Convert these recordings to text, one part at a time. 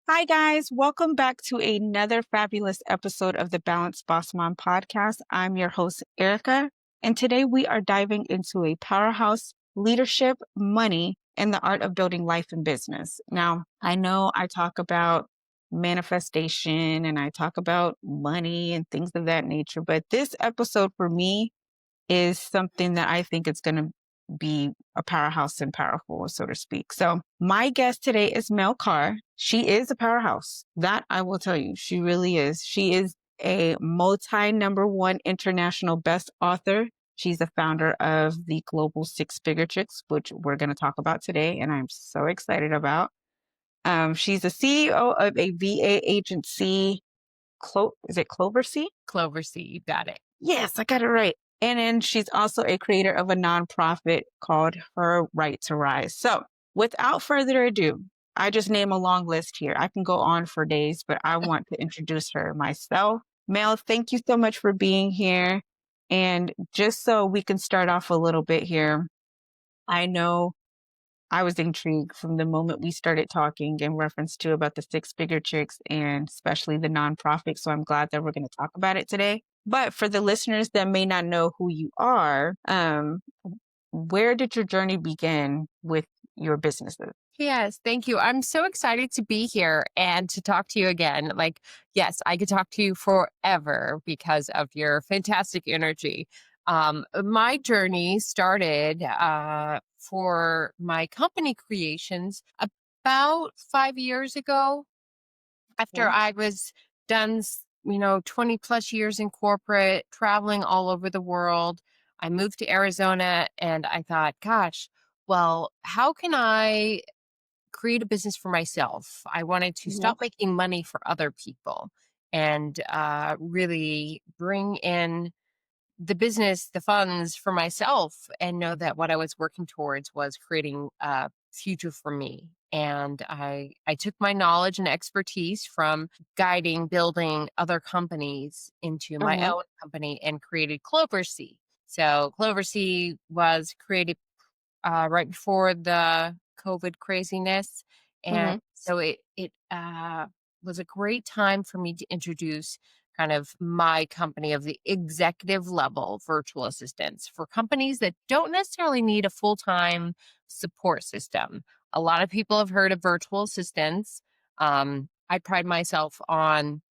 Hi, guys. Welcome back to another fabulous episode of the Balanced Boss Mom podcast. I'm your host, Erica, and today we are diving into a powerhouse leadership, money, and the art of building life and business. Now, I know I talk about manifestation and I talk about money and things of that nature, but this episode for me is something that I think is going to be a powerhouse and powerful, so to speak. So, my guest today is Mel Carr. She is a powerhouse. That I will tell you. She really is. She is a multi number one international best author. She's the founder of the Global Six Figure Chicks, which we're going to talk about today, and I'm so excited about. She's the CEO of a VA agency. Is it Clover Sea? Clover Sea, you got it. Yes, I got it right. And then she's also a creator of a nonprofit called Her Right to Rise. So without further ado, I just name a long list here. I can go on for days, but I want to introduce her myself. Mel, thank you so much for being here. And just so we can start off a little bit here, I know I was intrigued from the moment we started talking in reference to about the six figure chicks and especially the nonprofit. So I'm glad that we're going to talk about it today. But for the listeners that may not know who you are, where did your journey begin with your businesses? Yes, thank you. I'm so excited to be here and to talk to you again. Yes, I could talk to you forever because of your fantastic energy. My journey started for my company creations about 5 years ago after Okay. I was done, 20 plus years in corporate, traveling all over the world. I moved to Arizona and I thought, gosh, well, how can I create a business for myself? I wanted to Yeah. stop making money for other people and really bring in the business, the funds for myself, and know that what I was working towards was creating a future for me. And I took my knowledge and expertise from guiding, building other companies into my Uh-huh. own company and created Clover Sea. So Clover Sea was created right before the COVID craziness. And Hmm. so it was a great time for me to introduce kind of my company of the executive level virtual assistants for companies that don't necessarily need a full time support system. A lot of people have heard of virtual assistants. I pride myself on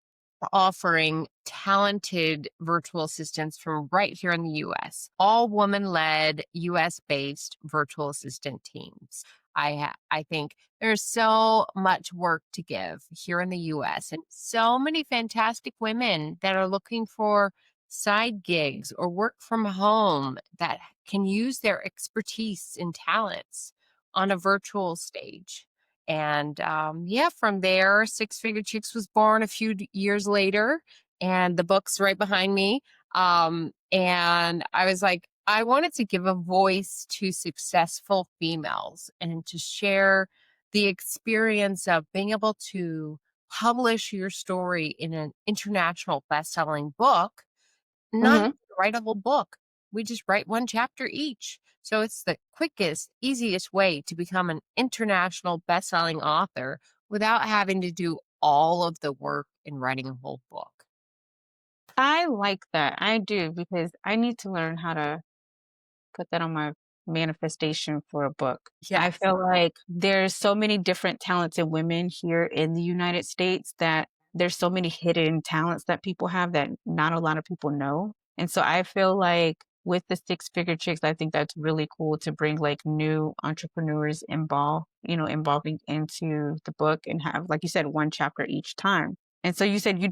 offering talented virtual assistants from right here in the US, all woman led US based virtual assistant teams. I think there's so much work to give here in the US and so many fantastic women that are looking for side gigs or work from home that can use their expertise and talents on a virtual stage. And yeah, from there, Six Figure Chicks was born a few years later, and the book's right behind me. And I was like, I wanted to give a voice to successful females and to share the experience of being able to publish your story in an international best-selling book, not Hmm. even write a whole book. We just write one chapter each. So it's the quickest, easiest way to become an international best-selling author without having to do all of the work in writing a whole book. I like that. I do because I need to learn how to put that on my manifestation for a book. I Yes. feel like there's so many different talented women here in the United States that there's so many hidden talents that people have that not a lot of people know. And so I feel like with the six figure chicks, I think that's really cool to bring like new entrepreneurs involving into the book and have, like you said, one chapter each time. And so you said you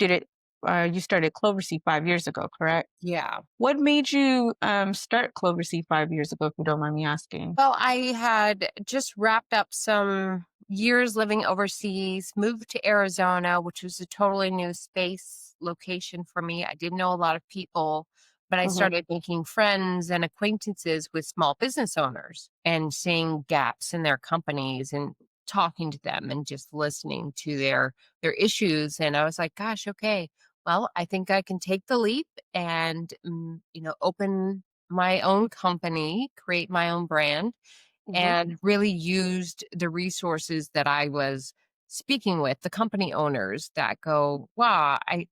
started Cloverseed 5 years ago, correct? Yeah. What made you start Cloverseed 5 years ago, if you don't mind me asking? Well, I had just wrapped up some years living overseas, moved to Arizona, which was a totally new space location for me. I didn't know a lot of people, but I Mhm. started making friends and acquaintances with small business owners and seeing gaps in their companies and talking to them and just listening to their issues. And I was like, gosh, okay, well, I think I can take the leap and open my own company, create my own brand, Mhm. and really used the resources that I was speaking with the company owners that go, wow, I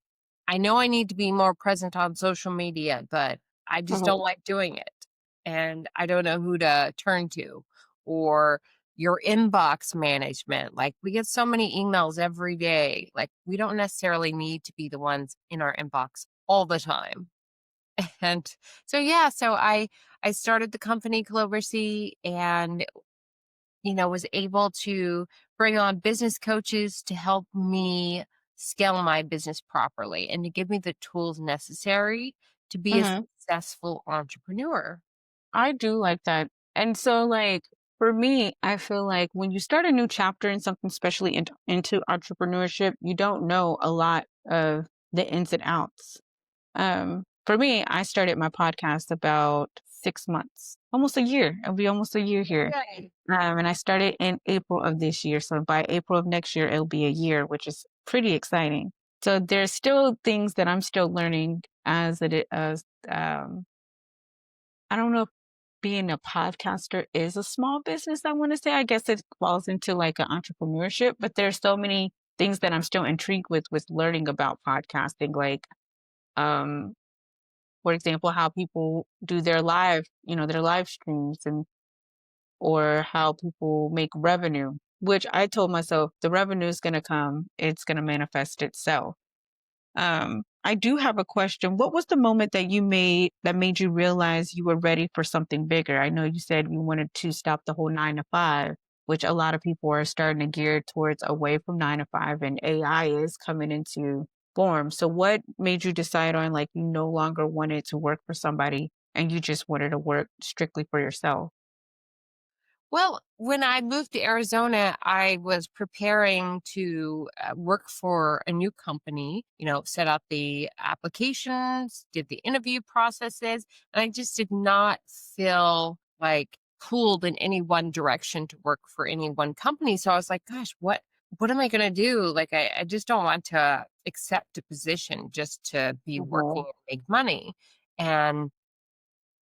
know I need to be more present on social media, but I just Mhm. don't like doing it. And I don't know who to turn to. Or your inbox management. Like we get so many emails every day. Like we don't necessarily need to be the ones in our inbox all the time. And so yeah, so I started the company Cloversea and was able to bring on business coaches to help me scale my business properly and to give me the tools necessary to be a Mhm. successful entrepreneur. I do like that. And so, like, for me, I feel like when you start a new chapter in something, especially into entrepreneurship, you don't know a lot of the ins and outs. For me, I started my podcast about 6 months, almost a year. It'll be almost a year here. Right. And I started in April of this year. So by April of next year, it'll be a year, which is pretty exciting. So there's still things that I'm still learning as I don't know if being a podcaster is a small business, I want to say. I guess it falls into like an entrepreneurship, but there's so many things that I'm still intrigued with learning about podcasting, like um for example, how people do their live streams and or how people make revenue, which I told myself the revenue is going to come, it's going to manifest itself. I do have a question. What was the moment that made you realize you were ready for something bigger? I know you said you wanted to stop the whole 9 to 5, which a lot of people are starting to gear towards away from 9 to 5, and AI is coming into form. So, what made you decide on like you no longer wanted to work for somebody and you just wanted to work strictly for yourself? Well, when I moved to Arizona, I was preparing to work for a new company, set up the applications, did the interview processes, and I just did not feel like pulled in any one direction to work for any one company. So I was like, gosh, what am I going to do? Like, I just don't want to accept a position just to be working Mhm. and make money. And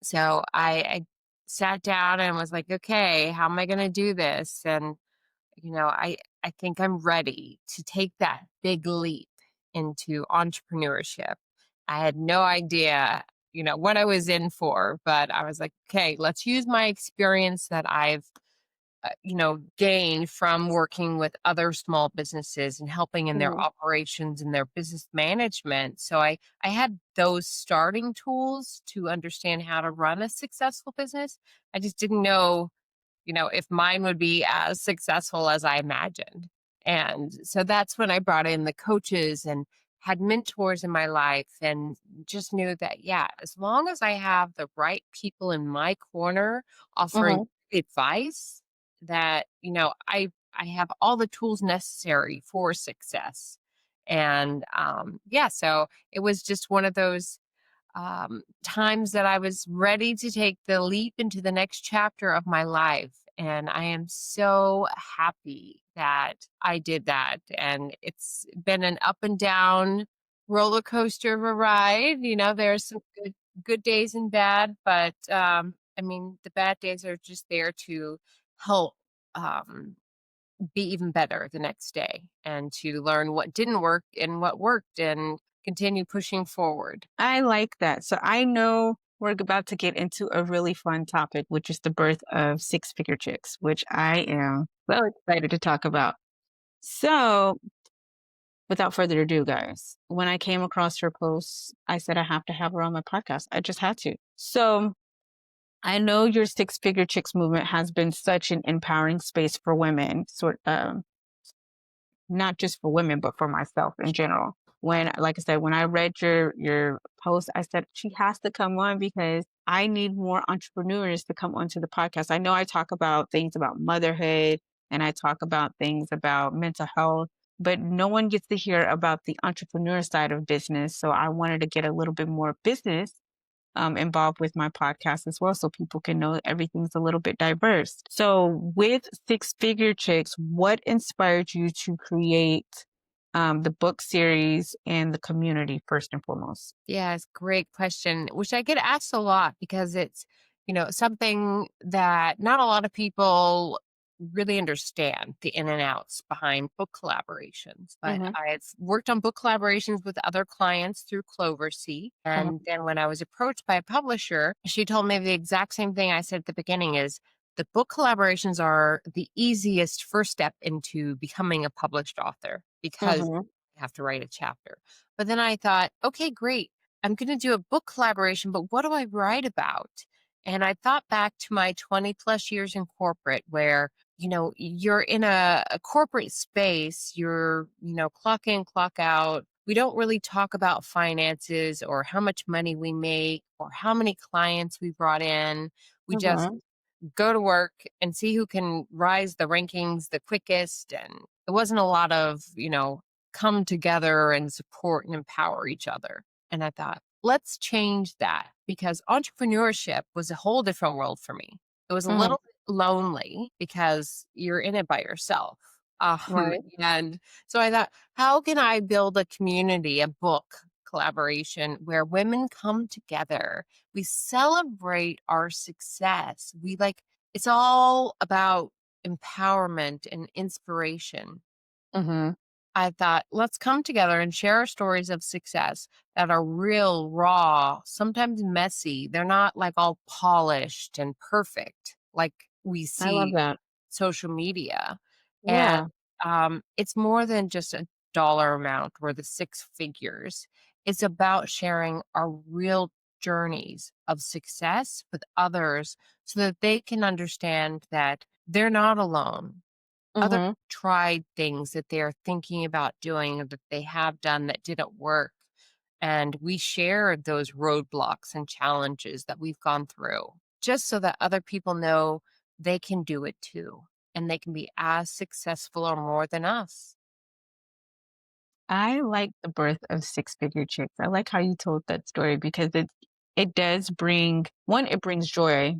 so I sat down and was like, okay, how am I going to do this? And, I think I'm ready to take that big leap into entrepreneurship. I had no idea, what I was in for, but I was like, okay, let's use my experience that I've gain from working with other small businesses and helping in their Mhm. operations and their business management. So I had those starting tools to understand how to run a successful business. I just didn't know, if mine would be as successful as I imagined. And so that's when I brought in the coaches and had mentors in my life and just knew that, yeah, as long as I have the right people in my corner offering Mhm. advice, that, I have all the tools necessary for success. And yeah, so it was just one of those times that I was ready to take the leap into the next chapter of my life. And I am so happy that I did that. And it's been an up and down roller coaster of a ride. There's some good days and bad, but I mean, the bad days are just there to help um, be even better the next day and to learn what didn't work and what worked and continue pushing forward. I like that. So I know we're about to get into a really fun topic, which is the birth of six figure chicks, which I am so excited to talk about. So, without further ado, guys, when I came across her posts, I said I have to have her on my podcast. I just had to. So, I know your six figure chicks movement has been such an empowering space for women, not just for women, but for myself in general. When, like I said, when I read your post, I said she has to come on because I need more entrepreneurs to come onto the podcast. I know I talk about things about motherhood and I talk about things about mental health, but no one gets to hear about the entrepreneur side of business. So I wanted to get a little bit more business involved with my podcast as well, so people can know everything's a little bit diverse. So, with Six Figure Chicks, what inspired you to create the book series and the community first and foremost? Yeah, it's a great question, which I get asked a lot because it's, something that not a lot of people really understand the in and outs behind book collaborations. But Mhm. I've worked on book collaborations with other clients through Cloversea. Mhm. And then when I was approached by a publisher, she told me the exact same thing I said at the beginning is the book collaborations are the easiest first step into becoming a published author because Mhm. you have to write a chapter. But then I thought, okay, great. I'm going to do a book collaboration, but what do I write about? And I thought back to my 20 plus years in corporate where, you're in a corporate space, you're, clock in, clock out. We don't really talk about finances or how much money we make or how many clients we brought in. We just Mhm. go to work and see who can rise the rankings the quickest. And it wasn't a lot of, come together and support and empower each other. And I thought, let's change that because entrepreneurship was a whole different world for me. It was a Mhm. little bit lonely because you're in it by yourself. Right. And so I thought, how can I build a community, a book collaboration where women come together, we celebrate our success. It's all about empowerment and inspiration. Mhm. I thought, let's come together and share our stories of success that are real, raw, sometimes messy. They're not like all polished and perfect like we I love see that. social media. And Yeah. it's more than just a dollar amount or the six figures. It's about sharing our real journeys of success with others so that they can understand that they're not alone. Other Mhm. tried things that they're thinking about doing or that they have done that didn't work. And we share those roadblocks and challenges that we've gone through just so that other people know they can do it too and they can be as successful or more than us. I like the birth of Six Figure Chicks. I like how you told that story because it does bring one, it brings joy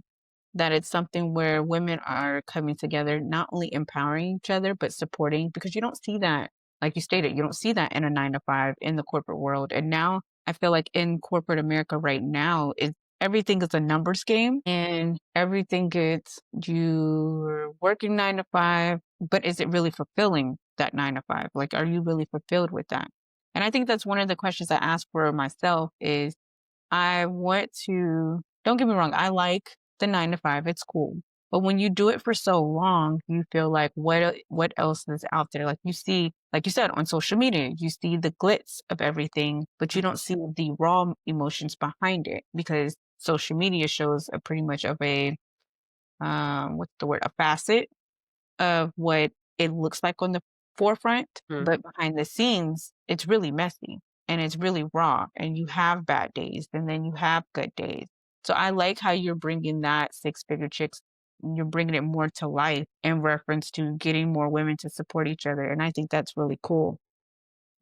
that it's something where women are coming together, not only empowering each other, but supporting because you don't see that, like you stated, you don't see that in a 9 to 5 in the corporate world. And now I feel like in corporate America right now, everything is a numbers game and everything gets you're working 9 to 5, but is it really fulfilling that 9 to 5? Like, are you really fulfilled with that? And I think that's one of the questions I ask for myself is I want to don't get me wrong, I like the 9 to 5, it's cool. But when you do it for so long, you feel like what else is out there? Like you see, like you said, on social media, you see the glitz of everything, but you don't see the raw emotions behind it because social media shows a pretty much of a what's the word? A facet of what it looks like on the forefront, Mhm. but behind the scenes, it's really messy and it's really raw. And you have bad days and then you have good days. So I like how you're bringing that Six Figure Chicks, you're bringing it more to life in reference to getting more women to support each other. And I think that's really cool.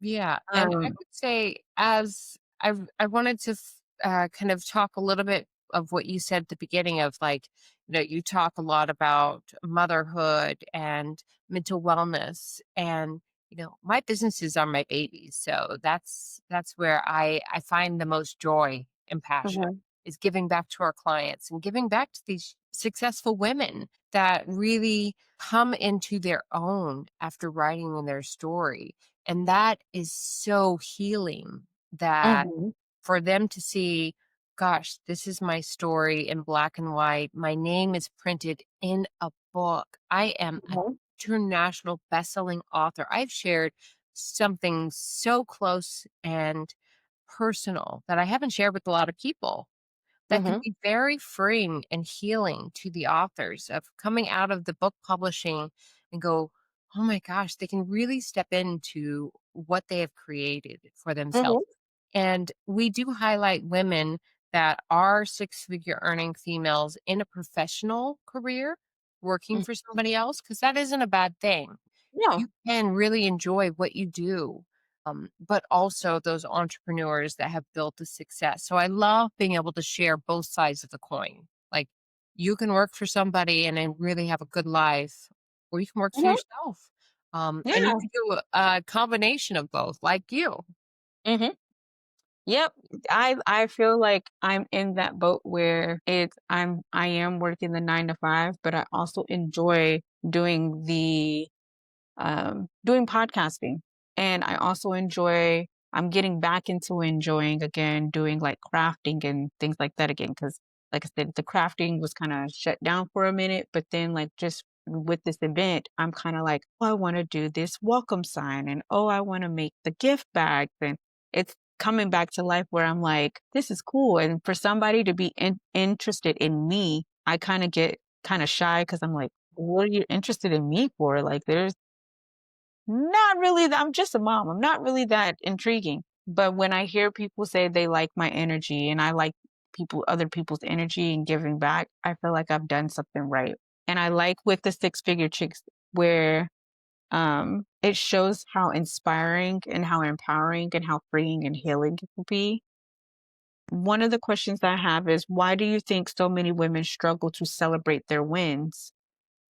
Yeah, and I Um, would say as I wanted to kind of talk a little bit of what you said at the beginning of like, you talk a lot about motherhood and mental wellness, and my businesses are my babies, so that's where I find the most joy and passion mhm, is giving back to our clients and giving back to these successful women that really come into their own after writing their story, and that is so healing that mhm, for them to see, gosh, this is my story in black and white. My name is printed in a book. I am an mhm, international best-selling author. I've shared something so close and personal that I haven't shared with a lot of people that can mhm, be very freeing and healing to the authors of coming out of the book publishing and go, oh my gosh, they can really step into what they have created for mhm, themselves. And we do highlight women that are six-figure earning females in a professional career working mhm. for somebody else because that isn't a bad thing. Yeah. You can really enjoy what you do, but also those entrepreneurs that have built a success. So I love being able to share both sides of the coin. Like you can work for somebody and then really have a good life, or you can work for Mhm. yourself. And you Yeah. can do a combination of both, like you. Mhm. Yep. I feel like I'm in that boat where I am working the 9 to 5, but I also enjoy doing doing podcasting. And I also I'm getting back into enjoying again doing like crafting and things like that again. Cause like I said, the crafting was kind of shut down for a minute, but then like just with this event, I'm kind of like, oh, I want to do this welcome sign and oh, I want to make the gift bags. And it's coming back to life where I'm like, this is cool. And for somebody to be interested in me, I kind of get kind of shy because I'm like, what are you interested in me for? Like, there's not really that I'm just a mom. I'm not really that intriguing. But when I hear people say they like my energy and I like other people's energy and giving back, I feel like I've done something right. And I like with the six figure chicks where it shows how inspiring and how empowering and how freeing and healing it can be. One of the questions I have is why do you think so many women struggle to celebrate their wins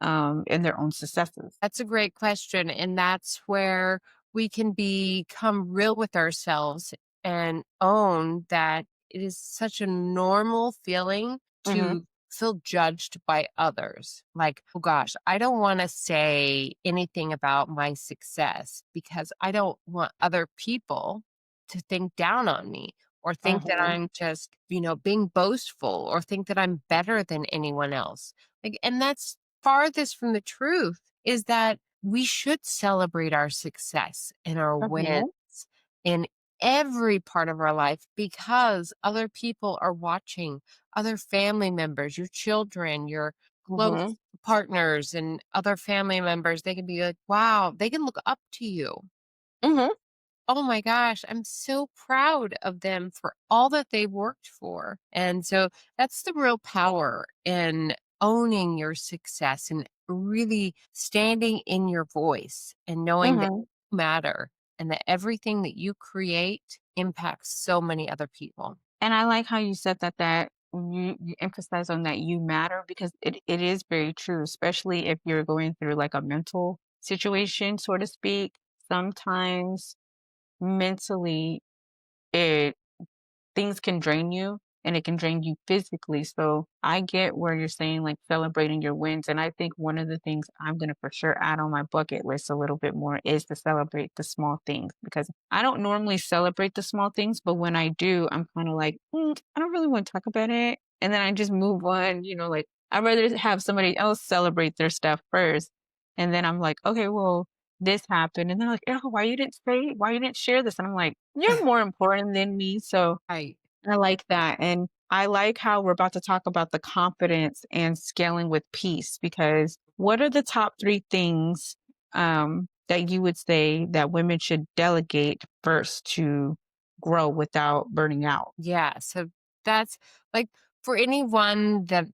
and their own successes? That's a great question. And that's where we can become real with ourselves and own that it is such a normal feeling Mm-hmm. to feel judged by others. Like, oh gosh, I don't want to say anything about my success because I don't want other people to think down on me or think that Mm-hmm. I'm just, being boastful or think that I'm better than anyone else. Like, and that's farthest from the truth is that we should celebrate our success and our wins Mm-hmm. in every part of our life because other people are watching, other family members, your children, your close Mm-hmm. partners, and other family members. They can be like, wow, they can look up to you. Mm-hmm. Oh my gosh, I'm so proud of them for all that they worked for. And so that's the real power in owning your success and really standing in your voice and knowing that Mm-hmm. you matter and that everything that you create impacts so many other people. And I like how you said you emphasize on that you matter because it is very true, especially if you're going through like a mental situation, so to speak. Sometimes mentally it things can drain you and it can drain you physically. So I get where you're saying like celebrating your wins. And I think one of the things I'm going to for sure add on my bucket list a little bit more is to celebrate the small things because I don't normally celebrate the small things, but when I do, I'm kind of like, I don't really want to talk about it. And then I just move on, like I'd rather have somebody else celebrate their stuff first. And then I'm like, okay, well, this happened. And they're like, oh, why you didn't share this? And I'm like, you're more important than me. So Right. I like that. And I like how we're about to talk about the confidence and scaling with peace because what are the top three things that you would say that women should delegate first to grow without burning out? Yeah. So that's like for anyone that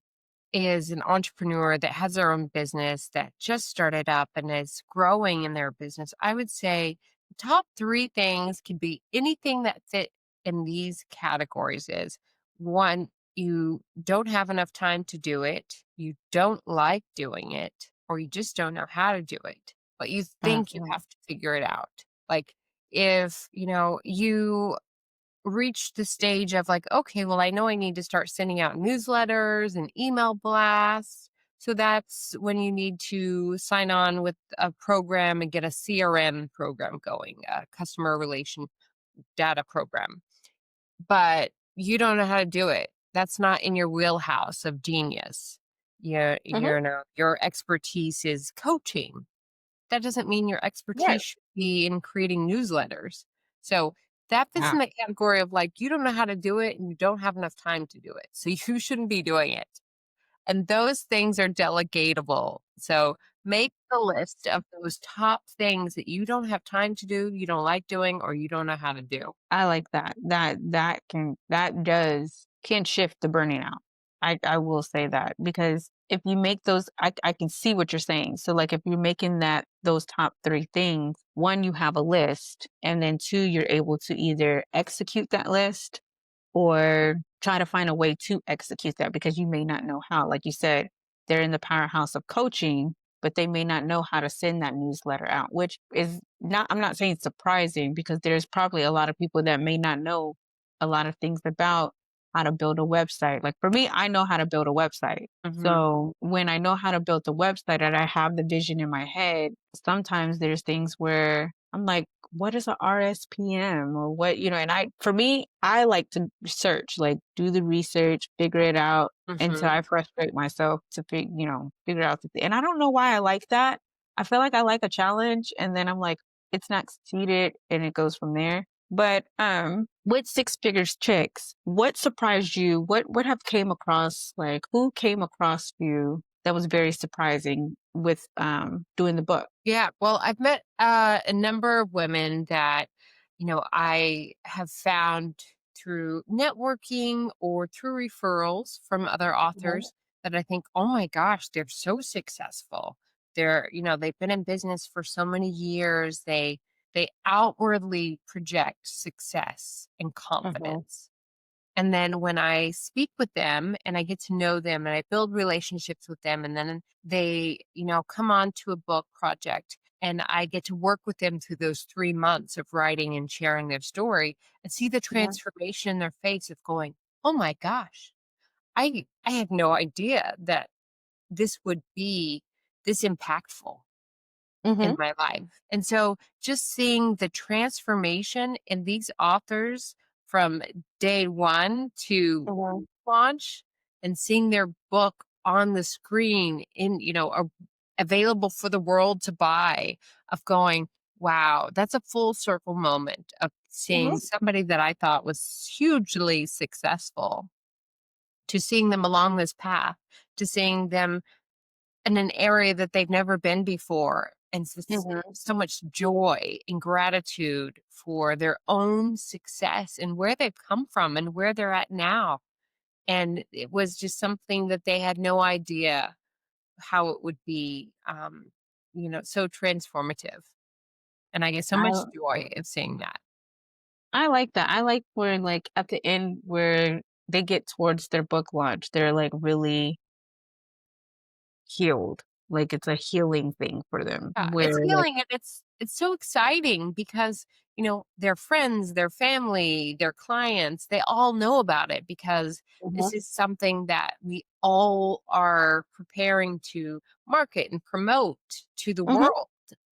is an entrepreneur that has their own business that just started up and is growing in their business, I would say the top three things could be anything that fit in these categories is one, you don't have enough time to do it, you don't like doing it, or you just don't know how to do it, but you think you Mhm. have to figure it out. Like if, you reached the stage of like, okay, well, I know I need to start sending out newsletters and email blasts. So that's when you need to sign on with a program and get a CRM program going, a customer relation data program. But you don't know how to do it. That's not in your wheelhouse of genius. Mhm. Your expertise is coaching. That doesn't mean your Right. expertise should be in creating newsletters. So that fits Yeah. in the category of like, you don't know how to do it and you don't have enough time to do it. So you shouldn't be doing it. And those things are delegatable. So make the list of those top things that you don't have time to do, you don't like doing, or you don't know how to do. I like that. That does can shift the burning out. I will say that because if you make those I can see what you're saying. So like if you're making that those top three things, one, you have a list, and then two, you're able to either execute that list or try to find a way to execute that because you may not know how. Like you said, they're in the powerhouse of coaching, but they may not know how to send that newsletter out, which is not, I'm not saying surprising because there's probably a lot of people that may not know a lot of things about how to build a website. Like for me, I know how to build a website. Mhm. So when I know how to build the website and I have the vision in my head, sometimes there's things where I'm like, what is a RSPM or what, and for me, I like to search, like do the research, figure it out until Mhm. I frustrate myself to figure out and I don't know why I like that. I feel like I like a challenge and then I'm like, it's not succeeded and it goes from there. But with six figures chicks, what surprised you? What have came across like who came across you that was very surprising with doing the book? Yeah, well, I've met a number of women that, I have found through networking or through referrals from other Mhm, authors that I think, oh my gosh, they're so successful. They've been in business for so many years. They outwardly project success and mhm, confidence. And then when I speak with them and I get to know them and I build relationships with them, and then they, come on to a book project and I get to work with them through those 3 months of writing and sharing their story and see the mhm, transformation in their face of going, oh my gosh, I had no idea that this would be this impactful in mhm, my life. And so just seeing the transformation in these authors from day one to mhm, launch and seeing their book on the screen available for the world to buy, of going, wow, that's a full circle moment of seeing mhm. somebody that I thought was hugely successful, to seeing them along this path, to seeing them in an area that they've never been before, and Mhm. so much joy and gratitude for their own success and where they've come from and where they're at now. And it was just something that they had no idea how it would be, so transformative. And I get so much I joy of seeing that. I like that. I like where like at the end where they get towards their book launch, they're like really healed. Like it's a healing thing for them Yeah, it's where like healing and it's so exciting because, their friends, their family, their clients, they all know about it because mhm, this is something that we all are preparing to market and promote to the mhm, world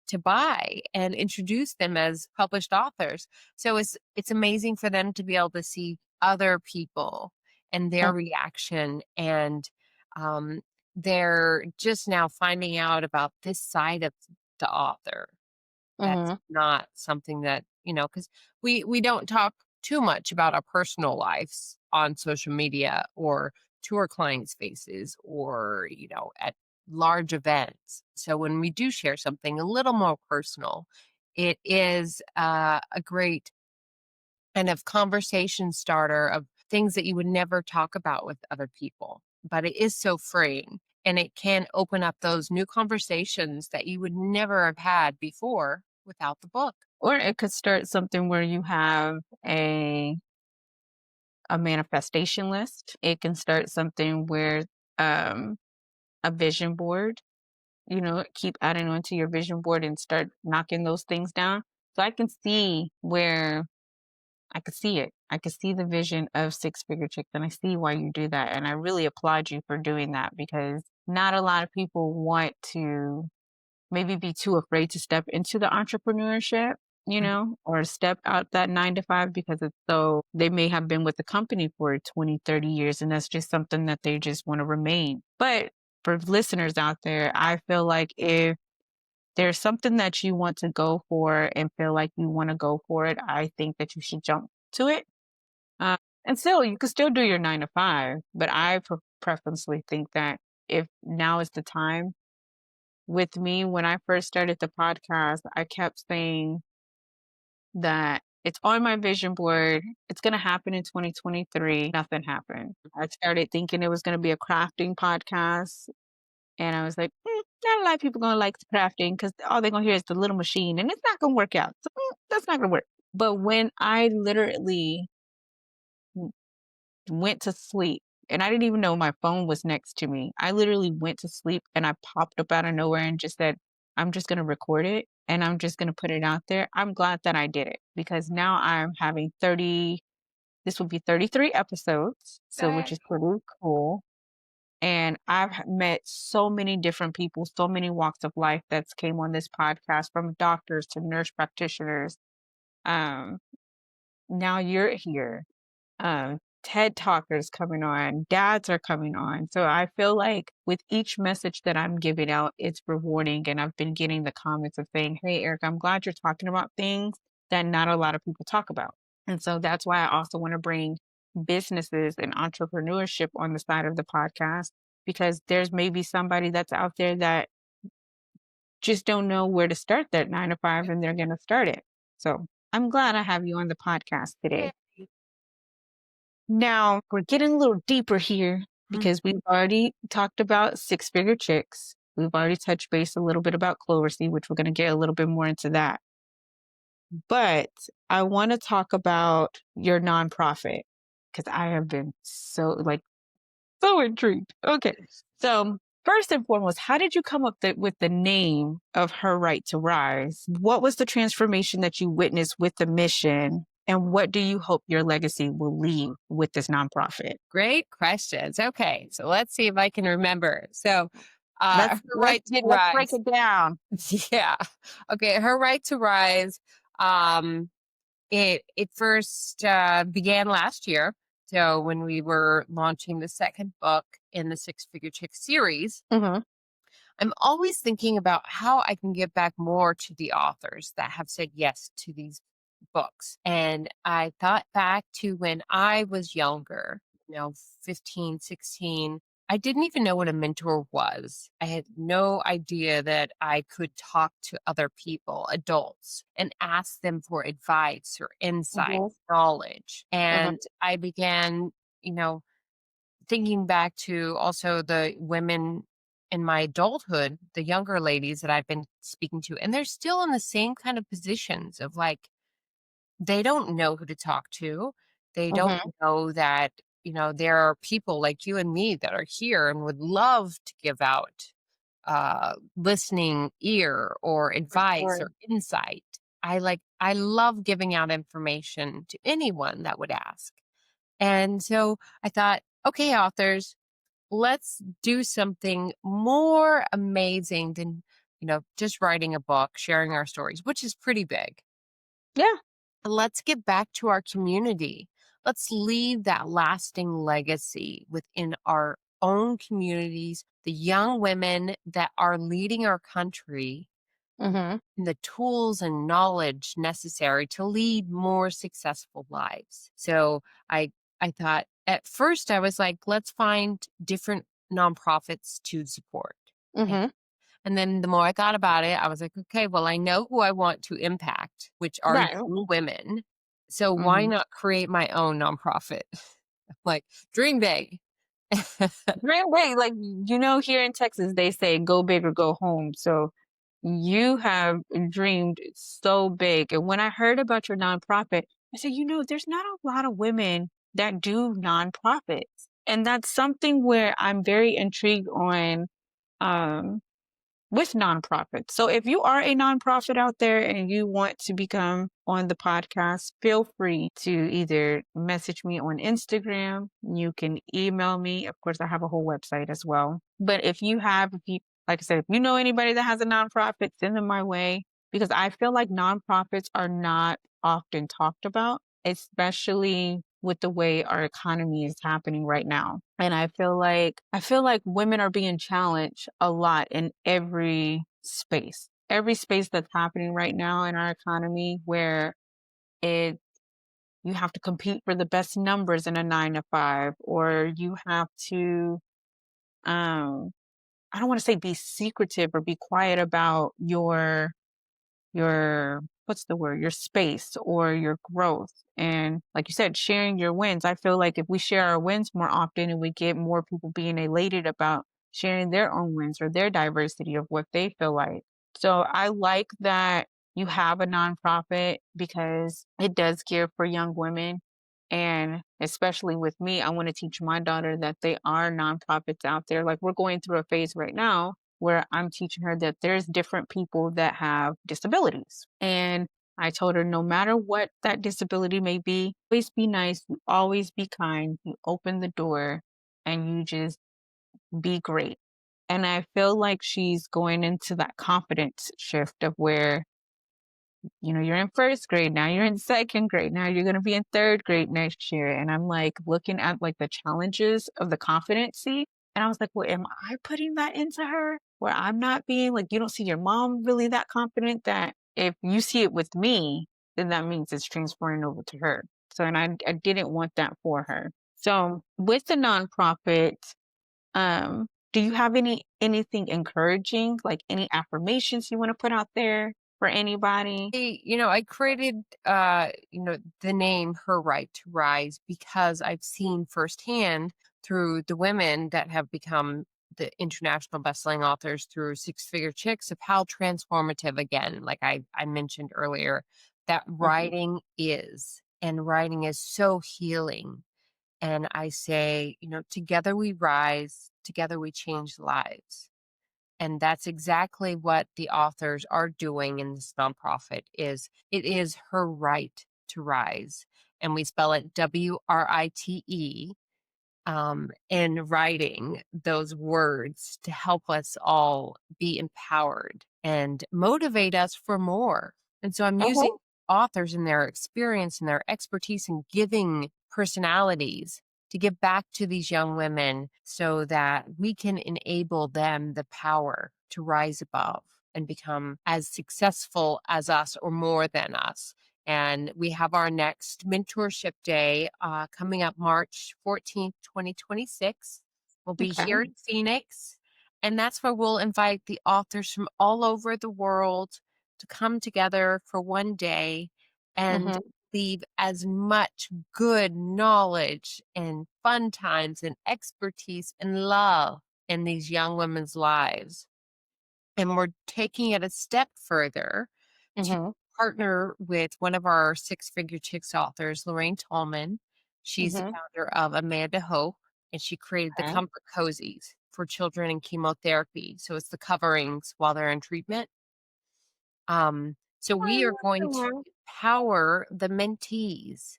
to buy and introduce them as published authors. So it's amazing for them to be able to see other people and mhm, their reaction, and um they're just now finding out about this side of the author. That's mhm. not something that, because we don't talk too much about our personal lives on social media or to our clients' faces or, at large events. So when we do share something a little more personal, it is a great kind of conversation starter of things that you would never talk about with other people. But it is so freeing and it can open up those new conversations that you would never have had before without the book. Or it could start something where you have a manifestation list. It can start something where um a vision board, keep adding on to your vision board and start knocking those things down. So I can see where I could see it. I could see the vision of six figure chicks and I see why you do that. And I really applaud you for doing that because not a lot of people want to maybe be too afraid to step into the entrepreneurship, Mhm. or step out that 9 to 5 because they may have been with the company for 20, 30 years. And that's just something that they just want to remain. But for listeners out there, I feel like if there's something that you want to go for and feel like you want to go for it, I think that you should jump to it. Uh, and still, you can still do your 9 to 5, but I preferentially think that if now is the time with me, when I first started the podcast, I kept saying that it's on my vision board. It's going to happen in 2023. Nothing happened. I started thinking it was going to be a crafting podcast. And I was like, not a lot of people going to like the crafting because all they're going to hear is the little machine and it's not going to work out. So that's not going to work. But when I literally went to sleep and I didn't even know my phone was next to me. I literally went to sleep and I popped up out of nowhere and just said, I'm just going to record it and I'm just going to put it out there. I'm glad that I did it because now I'm having 30. This will be 33 episodes, so which Okay. is pretty cool. And met so many different people, so many walks of life that's came on this podcast, from doctors to nurse practitioners. Um, Now you're here. TED talkers coming on, dads are coming on. So I feel like with each message that I'm giving out, it's rewarding. And I've been getting the comments of saying, "Hey, Eric, I'm glad you're talking about things that not a lot of people talk about." And so that's why I also want to bring businesses and entrepreneurship on the side of the podcast, because there's maybe somebody that's out there that just don't know where to start that 9 to 5, and they're going to start it. So I'm glad I have you on the podcast today. Yay. Now we're getting a little deeper here Mhm. because we've already talked about six figure chicks. We've already touched base a little bit about Cloverseed, which we're going to get a little bit more into that. But I want to talk about your nonprofit because I have been so intrigued. Okay. So, first and foremost, how did you come up with the name of Her Right to Rise? What was the transformation that you witnessed with the mission? And what do you hope your legacy will leave with this nonprofit? Great questions. Okay, so let's see if I can remember. So, her Let's right to let's break rise. it down. Yeah. Okay, her right to rise. Um, it first began last year. So when we were launching the second book in the Six Figure Chick series, Mhm. I'm always thinking about how I can give back more to the authors that have said yes to these books. And I thought back to when I was younger, 15, 16. I didn't even know what a mentor was. I had no idea that I could talk to other people, adults, and ask them for advice or insight, Mhm. knowledge. Mhm. And I began, you know, thinking back to also the women in my adulthood, the younger ladies that I've been speaking to, and they're still in the same kind of positions of like, they don't know who to talk to. They don't Mhm. know that, there are people like you and me that are here and would love to give out listening ear or For advice sure. or insight. I love giving out information to anyone that would ask. And so I thought, okay, authors, let's do something more amazing than, just writing a book, sharing our stories, which is pretty big. Yeah. Let's get back to our community. Let's leave that lasting legacy within our own communities, the young women that are leading our country, Mhm. and the tools and knowledge necessary to lead more successful lives. So I thought at first I was like, let's find different nonprofits to support. And Mhm. and then the more I thought about it, I was like, okay, well, I know who I want to impact, which are Right. young women. So why Mhm. not create my own nonprofit? Like, dream big. Dream big. Like, here in Texas, they say go big or go home. So you have dreamed so big. And when I heard about your nonprofit, I said, there's not a lot of women that do nonprofits. And that's something where I'm very intrigued on. Um, with nonprofits. So if you are a nonprofit out there and you want to become on the podcast, feel free to either message me on Instagram. You can email me. Of course, I have a whole website as well. But like I said, if you know anybody that has a nonprofit, send them my way, because I feel like nonprofits are not often talked about, especially with the way our economy is happening right now. And I feel like women are being challenged a lot in every space. Every space that's happening right now in our economy, where it you have to compete for the best numbers in a 9 to 5, or you have to um I don't want to say be secretive or be quiet about your what's the word, your space or your growth. And like you said, sharing your wins. I feel like if we share our wins more often and we get more people being elated about sharing their own wins or their diversity of what they feel like. So I like that you have a nonprofit, because it does gear for young women. And especially with me, I want to teach my daughter that they are nonprofits out there. Like, we're going through a phase right now where I'm teaching her that there's different people that have disabilities. And I told her no matter what that disability may be, always be nice, you always be kind, you open the door and you just be great. And I feel like she's going into that confidence shift of where, you're in first grade, now you're in second grade, now you're going to be in third grade next year. And I'm like looking at like the challenges of the competency. And I was like, well, am I putting that into her where I'm not being like, you don't see your mom really that confident that if you see it with me, then that means it's transferring over to her. So, and I didn't want that for her. So with the nonprofit, do you have anything encouraging, like any affirmations you want to put out there for anybody? I created, the name Her Right to Rise because I've seen firsthand through the women that have become the international bestselling authors through Six Figure Chicks of how transformative, again, like I mentioned earlier, that Mhm, writing is so healing. And I say, together we rise, together we change lives. And that's exactly what the authors are doing in this nonprofit. Is it is her right to rise. And we spell it WRITE, in writing those words to help us all be empowered and motivate us for more. And so I'm mhm, using authors and their experience and their expertise in giving personalities to give back to these young women so that we can enable them the power to rise above and become as successful as us or more than us. And we have our next mentorship day coming up March 14th, 2026. We'll be okay, here in Phoenix. And that's where we'll invite the authors from all over the world to come together for one day and mhm. leave as much good knowledge and fun times and expertise and love in these young women's lives. And we're taking it a step further to Mhm, partner with one of our Six Figure Chicks authors, Lorraine Tallman. She's the mhm, founder of Amanda Hope, and she created the okay. Comfort Cozies for children in chemotherapy. So it's the coverings while they're in treatment. So I we are going love to that. empower the mentees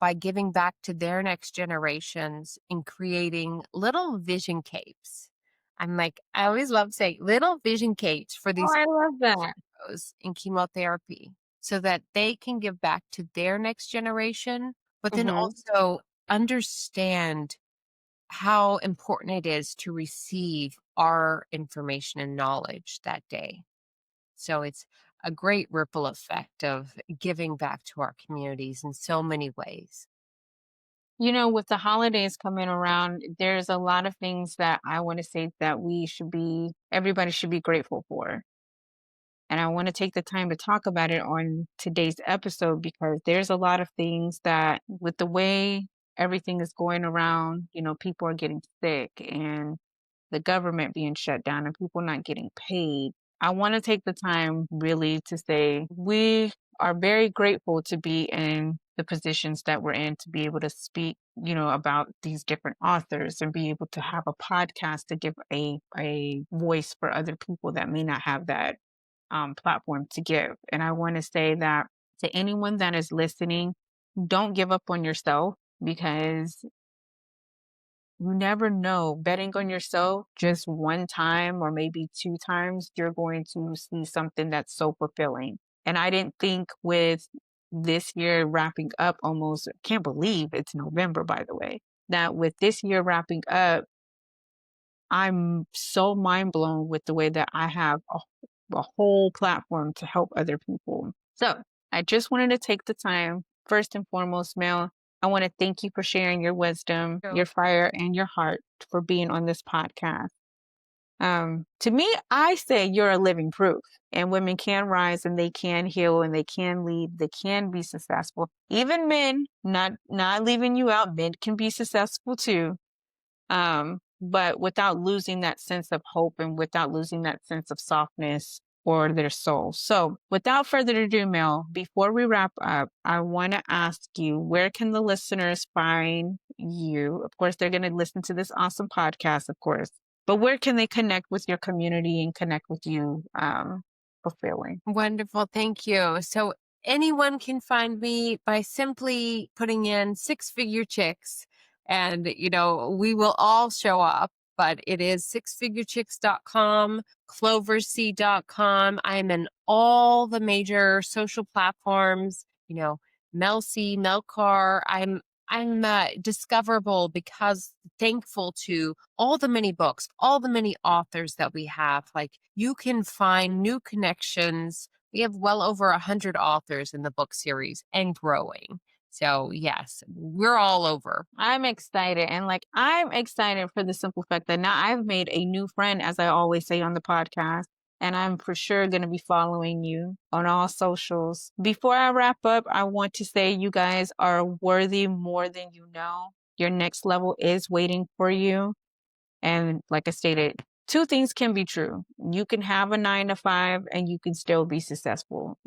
by giving back to their next generations and creating little vision capes. I always love saying little vision capes for Oh, these I love that. heroes in chemotherapy so that they can give back to their next generation, but then Mhm. also understand how important it is to receive our information and knowledge that day. So it's a great ripple effect of giving back to our communities in so many ways. With the holidays coming around, there's a lot of things that I want to say that everybody should be grateful for. And I want to take the time to talk about it on today's episode because there's a lot of things that, with the way everything is going around, people are getting sick and the government being shut down and people not getting paid. I want to take the time really to say we are very grateful to be in the positions that we're in to be able to speak, about these different authors and be able to have a podcast to give a voice for other people that may not have that platform to give. And I want to say that to anyone that is listening, don't give up on yourself because you never know. Betting on yourself just one time or maybe two times, you're going to see something that's so fulfilling. And I didn't think with this year wrapping up almost, can't believe it's November, by the way, that with this year wrapping up, I'm so mind blown with the way that I have a whole platform to help other people. So I just wanted to take the time, first and foremost, Mel. I want to thank you for sharing your wisdom, So your fire, and your heart for being on this podcast. To me, I say you're a living proof, and women can rise and they can heal and they can lead, they can be successful. Even men, not leaving you out, men can be successful too, but without losing that sense of hope and without losing that sense of softness or their soul. So, without further ado, Mel, before we wrap up, I want to ask you where can the listeners find you? Of course, they're going to listen to this awesome podcast, of course, but where can they connect with your community and connect with you fulfilling? wonderful. Thank you. So anyone can find me by simply putting in Six Figure Chicks, and we will all show up. But it is sixfigurechicks.com, cloverseed.com. I'm in all the major social platforms, Mel C, Mel Carr. I'm discoverable because thankful to all the many books, all the many authors that we have. Like, you can find new connections. We have well over 100 authors in the book series and growing. So yes, we're all over. I'm excited. And like, I'm excited for the simple fact that now I've made a new friend, as I always say on the podcast. And I'm for sure going to be following you on all socials. Before I wrap up, I want to say you guys are worthy more than you know. Your next level is waiting for you. And like I stated, two things can be true. You can have a 9 to 5 and you can still be successful.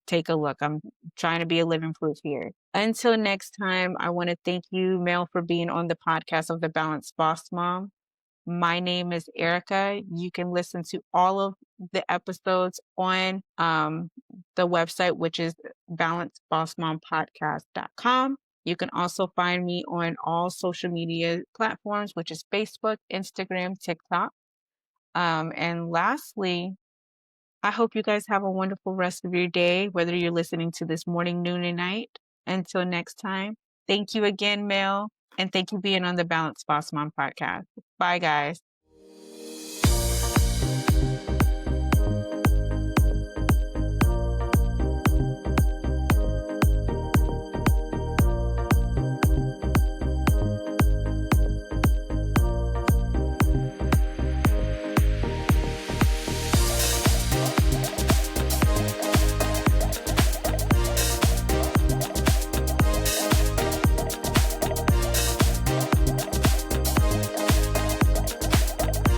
Take a look. I'm trying to be a living proof here. Until next time, I want to thank you, Mel, for being on the podcast of the Balanced Boss Mom. My name is Erica. You can listen to all of the episodes on the website, which is balancedbossmompodcast.com. You can also find me on all social media platforms, which is Facebook, Instagram, TikTok. And lastly, I hope you guys have a wonderful rest of your day, whether you're listening to this morning, noon, and night. Until next time, thank you again, Mel. And thank you for being on the Balanced Boss Mom podcast. Bye, guys.